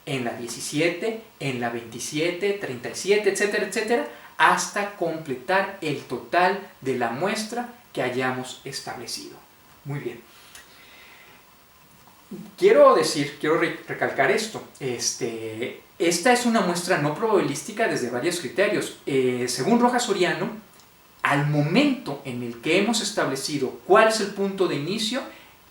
en la 17, en la 27, 37, etcétera, etcétera, hasta completar el total de la muestra que establecido. Muy bien. Quiero recalcar esto. Esta es una muestra no probabilística desde varios criterios. Según Rojas Soriano, al momento en el que hemos establecido cuál es el punto de inicio,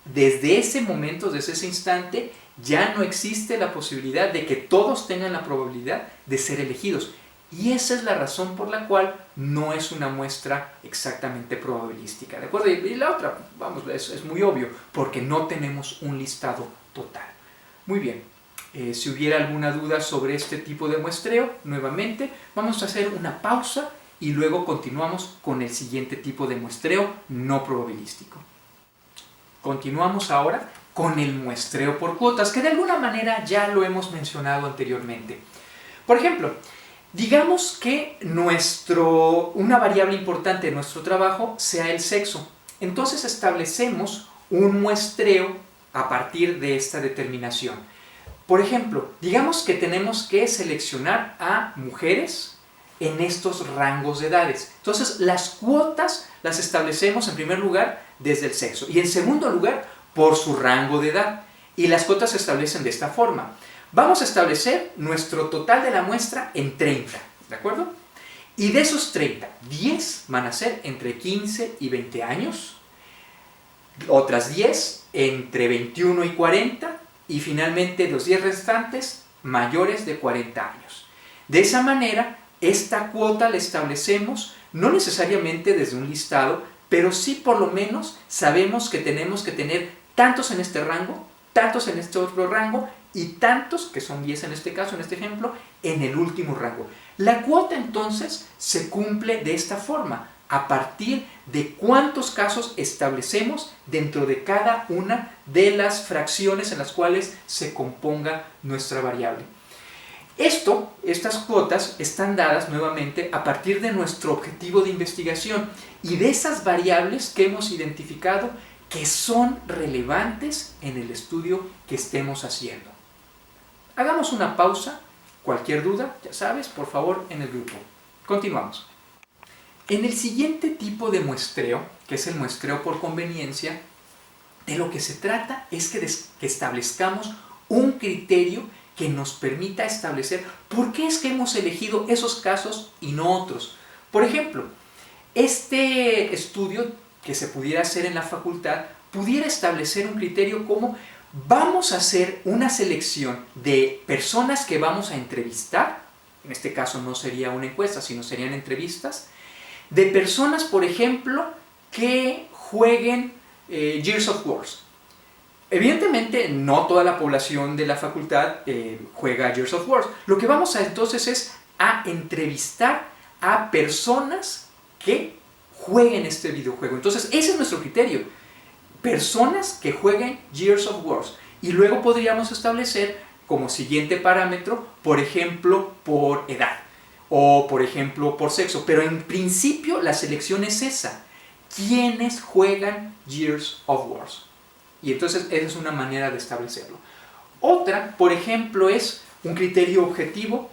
desde ese momento, desde ese instante, ya no existe la posibilidad de que todos tengan la probabilidad de ser elegidos. Y esa es la razón por la cual no es una muestra exactamente probabilística, ¿de acuerdo? Y la otra, es muy obvio, porque no tenemos un listado total. Muy bien, si hubiera alguna duda sobre este tipo de muestreo, nuevamente vamos a hacer una pausa y luego continuamos con el siguiente tipo de muestreo no probabilístico. Continuamos ahora con el muestreo por cuotas, que de alguna manera ya lo hemos mencionado anteriormente. Por ejemplo, digamos que una variable importante de nuestro trabajo sea el sexo. Entonces establecemos un muestreo a partir de esta determinación. Por ejemplo, digamos que tenemos que seleccionar a mujeres en estos rangos de edades. Entonces las cuotas las establecemos en primer lugar desde el sexo y en segundo lugar por su rango de edad. Y las cuotas se establecen de esta forma. Vamos a establecer nuestro total de la muestra en 30, ¿de acuerdo? Y de esos 30, 10 van a ser entre 15 y 20 años, otras 10 entre 21 y 40, y finalmente los 10 restantes mayores de 40 años. De esa manera, esta cuota la establecemos no necesariamente desde un listado, pero sí por lo menos sabemos que tenemos que tener tantos en este rango, tantos en este otro rango, y tantos, que son 10 en este caso, en este ejemplo, en el último rango. La cuota entonces se cumple de esta forma, a partir de cuántos casos establecemos dentro de cada una de las fracciones en las cuales se componga nuestra variable. Estas cuotas están dadas nuevamente a partir de nuestro objetivo de investigación y de esas variables que hemos identificado que son relevantes en el estudio que estemos haciendo. Hagamos una pausa. Cualquier duda, ya sabes, por favor, en el grupo. Continuamos. En el siguiente tipo de muestreo, que es el muestreo por conveniencia, de lo que se trata es que establezcamos un criterio que nos permita establecer por qué es que hemos elegido esos casos y no otros. Por ejemplo, este estudio que se pudiera hacer en la facultad pudiera establecer un criterio como vamos a hacer una selección de personas que vamos a entrevistar, en este caso no sería una encuesta, sino serían entrevistas, de personas, por ejemplo, que jueguen Gears of War. Evidentemente, no toda la población de la facultad juega Gears of War. Lo que vamos a entonces es a entrevistar a personas que jueguen este videojuego. Entonces, ese es nuestro criterio. Personas que jueguen Gears of War. Y luego podríamos establecer como siguiente parámetro, por ejemplo, por edad o por ejemplo por sexo. Pero en principio la selección es esa. ¿Quiénes juegan Gears of War? Y entonces esa es una manera de establecerlo. Otra, por ejemplo, es un criterio objetivo.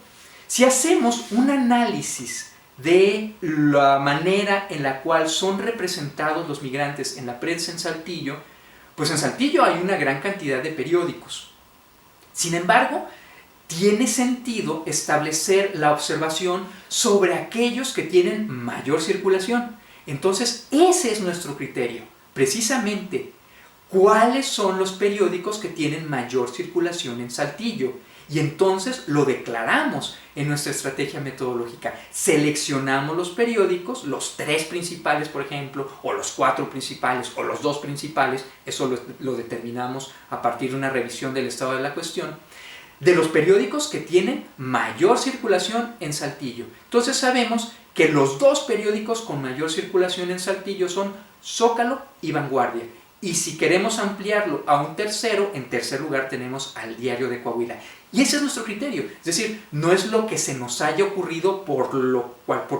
Si hacemos un análisis de la manera en la cual son representados los migrantes en la prensa en Saltillo, pues en Saltillo hay una gran cantidad de periódicos. Sin embargo, tiene sentido establecer la observación sobre aquellos que tienen mayor circulación. Entonces, ese es nuestro criterio, precisamente. ¿Cuáles son los periódicos que tienen mayor circulación en Saltillo? Y entonces lo declaramos en nuestra estrategia metodológica. Seleccionamos los periódicos, los 3 principales, por ejemplo, o los 4 principales, o los 2 principales, eso lo determinamos a partir de una revisión del estado de la cuestión, de los periódicos que tienen mayor circulación en Saltillo. Entonces sabemos que los 2 periódicos con mayor circulación en Saltillo son Zócalo y Vanguardia. Y si queremos ampliarlo a un tercero, en tercer lugar tenemos al Diario de Coahuila. Y ese es nuestro criterio. Es decir, no es lo que se nos haya ocurrido por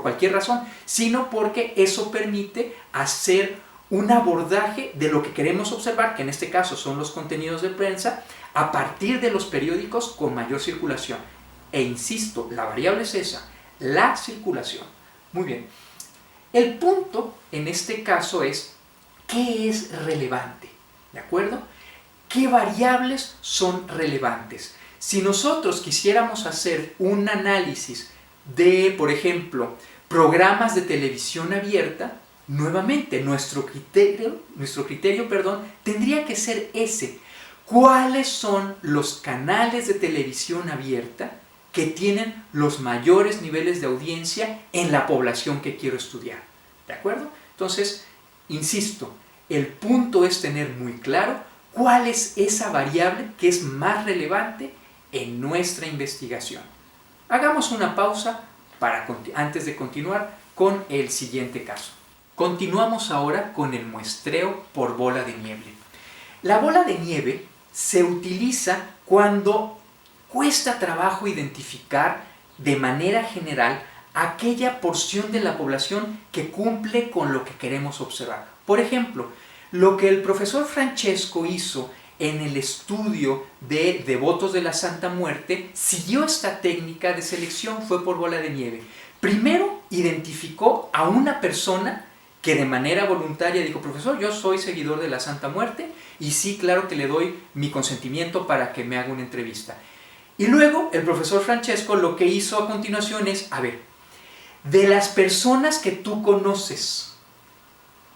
cualquier razón, sino porque eso permite hacer un abordaje de lo que queremos observar, que en este caso son los contenidos de prensa, a partir de los periódicos con mayor circulación. E insisto, la variable es esa, la circulación. Muy bien. El punto en este caso es, ¿qué es relevante? ¿De acuerdo? ¿Qué variables son relevantes? Si nosotros quisiéramos hacer un análisis de, por ejemplo, programas de televisión abierta, nuevamente nuestro criterio, tendría que ser ese. ¿Cuáles son los canales de televisión abierta que tienen los mayores niveles de audiencia en la población que quiero estudiar? ¿De acuerdo? Entonces, insisto, el punto es tener muy claro cuál es esa variable que es más relevante en nuestra investigación. Hagamos una pausa antes de continuar con el siguiente caso. Continuamos ahora con el muestreo por bola de nieve. La bola de nieve se utiliza cuando cuesta trabajo identificar de manera general aquella porción de la población que cumple con lo que queremos observar. Por ejemplo, lo que el profesor Francesco hizo en el estudio de devotos de la Santa Muerte, siguió esta técnica de selección, fue por bola de nieve. Primero identificó a una persona que de manera voluntaria dijo, profesor, yo soy seguidor de la Santa Muerte y sí, claro que le doy mi consentimiento para que me haga una entrevista. Y luego el profesor Francesco lo que hizo a continuación es, a ver, de las personas que tú conoces,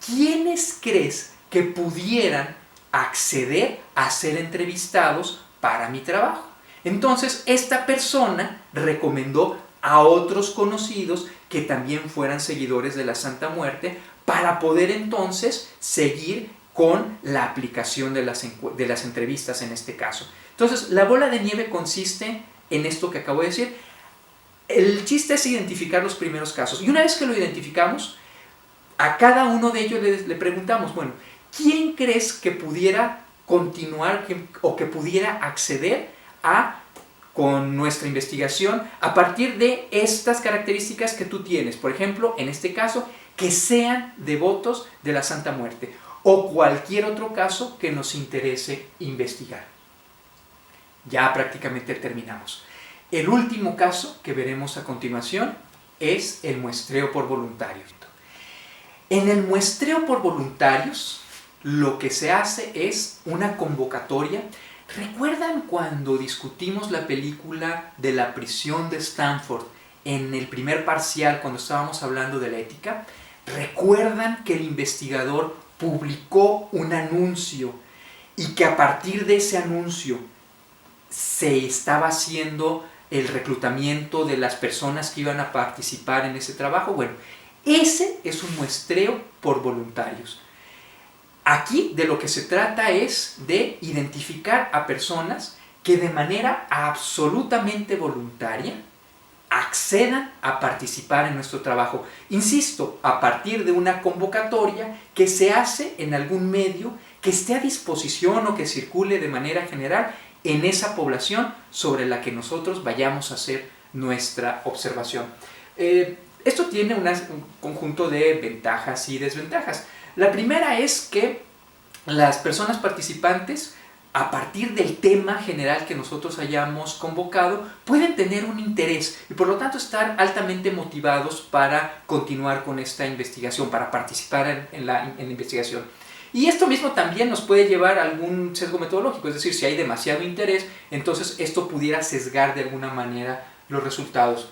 ¿quiénes crees que pudieran acceder a ser entrevistados para mi trabajo? Entonces, esta persona recomendó a otros conocidos que también fueran seguidores de la Santa Muerte para poder entonces seguir con la aplicación de las entrevistas en este caso. Entonces, la bola de nieve consiste en esto que acabo de decir. El chiste es identificar los primeros casos. Y una vez que lo identificamos, a cada uno de ellos le preguntamos, bueno, ¿quién crees que pudiera continuar o que pudiera acceder con nuestra investigación a partir de estas características que tú tienes? Por ejemplo, en este caso, que sean devotos de la Santa Muerte o cualquier otro caso que nos interese investigar. Ya prácticamente terminamos. El último caso que veremos a continuación es el muestreo por voluntarios. En el muestreo por voluntarios, lo que se hace es una convocatoria. ¿Recuerdan cuando discutimos la película de la prisión de Stanford en el primer parcial, cuando estábamos hablando de la ética? ¿Recuerdan que el investigador publicó un anuncio y que a partir de ese anuncio se estaba haciendo el reclutamiento de las personas que iban a participar en ese trabajo? Bueno, ese es un muestreo por voluntarios. Aquí de lo que se trata es de identificar a personas que de manera absolutamente voluntaria accedan a participar en nuestro trabajo. Insisto, a partir de una convocatoria que se hace en algún medio que esté a disposición o que circule de manera general en esa población sobre la que nosotros vayamos a hacer nuestra observación. Esto tiene un conjunto de ventajas y desventajas. La primera es que las personas participantes, a partir del tema general que nosotros hayamos convocado, pueden tener un interés y por lo tanto estar altamente motivados para continuar con esta investigación, para participar en la investigación. Y esto mismo también nos puede llevar a algún sesgo metodológico, es decir, si hay demasiado interés, entonces esto pudiera sesgar de alguna manera los resultados.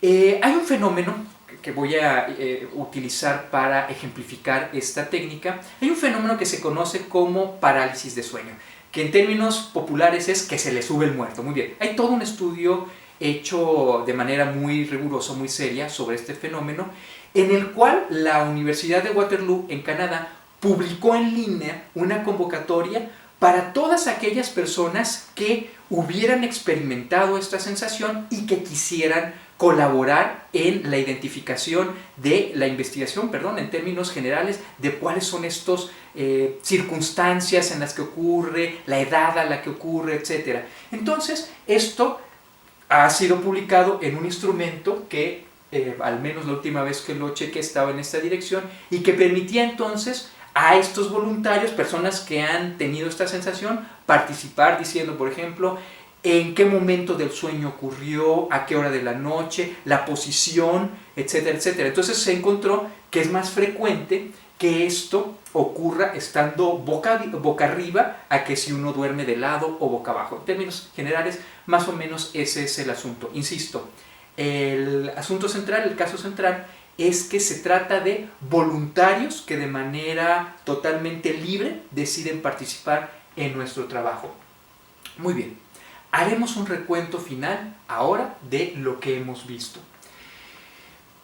Hay un fenómeno que voy a utilizar para ejemplificar esta técnica. Hay un fenómeno que se conoce como parálisis de sueño, que en términos populares es que se le sube el muerto. Muy bien, hay todo un estudio hecho de manera muy rigurosa, muy seria sobre este fenómeno, en el cual la Universidad de Waterloo en Canadá publicó en línea una convocatoria para todas aquellas personas que hubieran experimentado esta sensación y que quisieran colaborar en la identificación de la investigación, en términos generales, de cuáles son estas circunstancias en las que ocurre, la edad a la que ocurre, etc. Entonces, esto ha sido publicado en un instrumento que, al menos la última vez que lo chequé, estaba en esta dirección y que permitía entonces a estos voluntarios, personas que han tenido esta sensación, participar diciendo, por ejemplo, en qué momento del sueño ocurrió, a qué hora de la noche, la posición, etcétera, etcétera. Entonces se encontró que es más frecuente que esto ocurra estando boca arriba a que si uno duerme de lado o boca abajo. En términos generales, más o menos ese es el asunto. Insisto, el asunto central, el caso central, es que se trata de voluntarios que de manera totalmente libre deciden participar en nuestro trabajo. Muy bien, haremos un recuento final ahora de lo que hemos visto.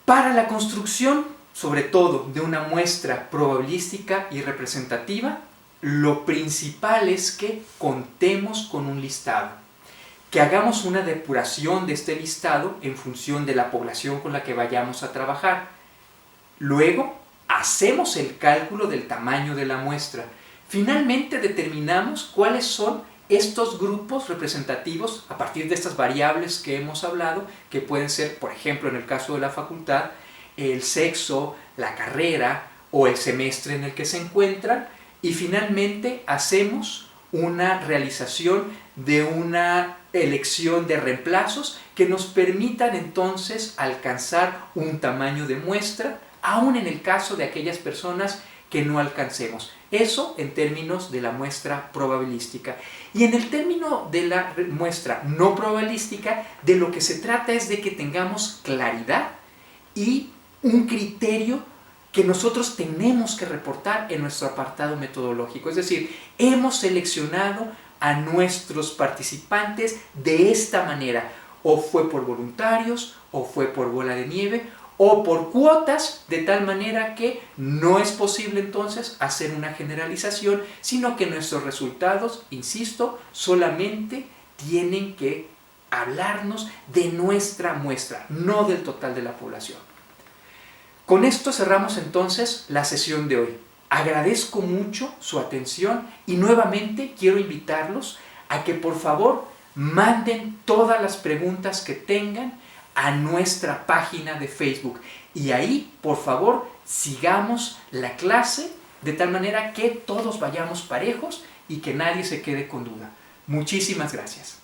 Para la construcción, sobre todo, de una muestra probabilística y representativa, lo principal es que contemos con un listado, que hagamos una depuración de este listado en función de la población con la que vayamos a trabajar. Luego, hacemos el cálculo del tamaño de la muestra. Finalmente, determinamos cuáles son estos grupos representativos a partir de estas variables que hemos hablado, que pueden ser, por ejemplo, en el caso de la facultad, el sexo, la carrera o el semestre en el que se encuentran, y finalmente hacemos una realización de una elección de reemplazos que nos permitan entonces alcanzar un tamaño de muestra, aún en el caso de aquellas personas que no alcancemos. Eso en términos de la muestra probabilística. Y en el término de la muestra no probabilística, de lo que se trata es de que tengamos claridad y un criterio que nosotros tenemos que reportar en nuestro apartado metodológico. Es decir, hemos seleccionado a nuestros participantes de esta manera. O fue por voluntarios, o fue por bola de nieve, o por cuotas, de tal manera que no es posible entonces hacer una generalización, sino que nuestros resultados, insisto, solamente tienen que hablarnos de nuestra muestra, no del total de la población. Con esto cerramos entonces la sesión de hoy. Agradezco mucho su atención y nuevamente quiero invitarlos a que por favor manden todas las preguntas que tengan a nuestra página de Facebook y ahí por favor sigamos la clase de tal manera que todos vayamos parejos y que nadie se quede con duda. Muchísimas gracias.